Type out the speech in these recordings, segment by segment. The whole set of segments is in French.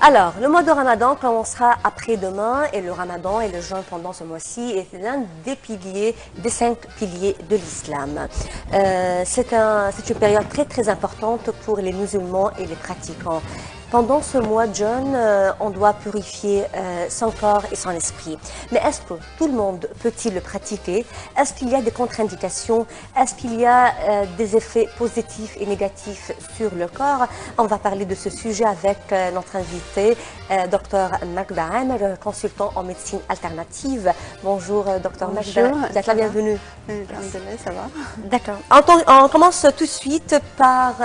Alors, le mois de Ramadan commencera après-demain et le Ramadan et le jeûne pendant ce mois-ci est l'un des piliers, des 5 piliers de l'islam. C'est une période très importante pour les musulmans et les pratiquants. Pendant ce mois de jeûne, on doit purifier son corps et son esprit. Mais est-ce que tout le monde peut-il le pratiquer? Est-ce qu'il y a des contre-indications? Est-ce qu'il y a des effets positifs et négatifs sur le corps? On va parler de ce sujet avec notre invité, Dr Magda Amer, consultant en médecine alternative. Bonjour, Dr Magda. Vous êtes la bienvenue. Ça va. D'accord. On commence tout de suite par,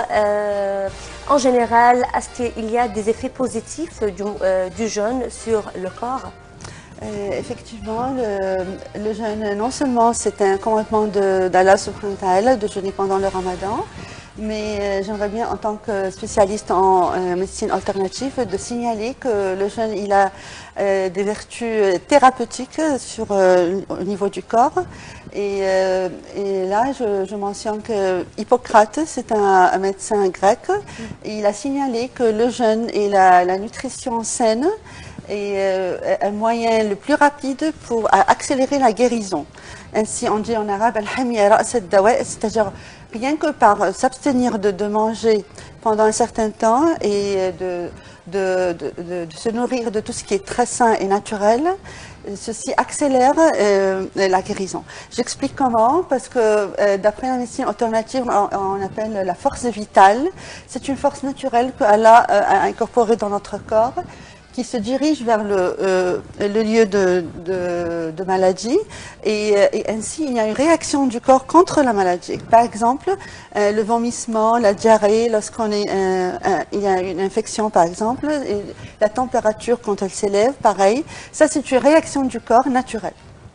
en général, est-ce qu'il y a des effets positifs du jeûne sur le corps? Effectivement, le jeûne, non seulement c'est un commandement d'Allah subhanahu wa ta'ala de jeûner pendant le Ramadan, mais j'aimerais bien, en tant que spécialiste en médecine alternative, de signaler que le jeûne, il a des vertus thérapeutiques au niveau du corps. Et là, je mentionne que Hippocrate, c'est un médecin grec, et il a signalé que le jeûne et la nutrition saine est un moyen le plus rapide pour accélérer la guérison. Ainsi, on dit en arabe, c'est-à-dire rien que par s'abstenir de manger pendant un certain temps et de se nourrir de tout ce qui est très sain et naturel, ceci accélère la guérison. J'explique comment, parce que d'après la médecine alternative, on appelle la force vitale. C'est une force naturelle que Allah a incorporée dans notre corps, qui se dirige vers le lieu de maladie et ainsi il y a une réaction du corps contre la maladie. Par exemple, le vomissement, la diarrhée, il y a une infection par exemple, et la température quand elle s'élève, pareil, ça c'est une réaction du corps naturelle,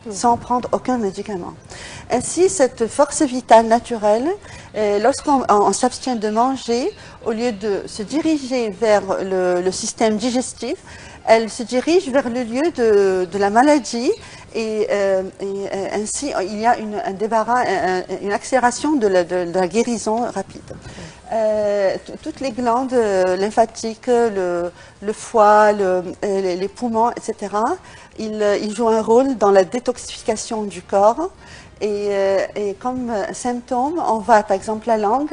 sans prendre aucun médicament. Ainsi, cette force vitale naturelle, lorsqu'on s'abstient de manger, au lieu de se diriger vers le système digestif, elle se dirige vers le lieu de la maladie et ainsi il y a un débarras, une accélération de la guérison rapide. Toutes les glandes lymphatiques, le foie, les poumons, etc., ils jouent un rôle dans la détoxification du corps. Et comme symptôme, on voit par exemple la langue,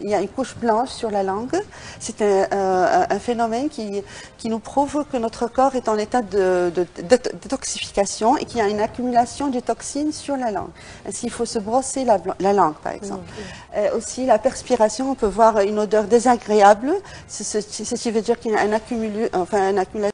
il y a une couche blanche sur la langue. C'est un phénomène qui nous prouve que notre corps est en état de détoxification et qu'il y a une accumulation de toxines sur la langue. Ainsi, il faut se brosser la langue, par exemple. Aussi, la perspiration, on peut voir une odeur désagréable. Ceci veut dire qu'il y a une accumulation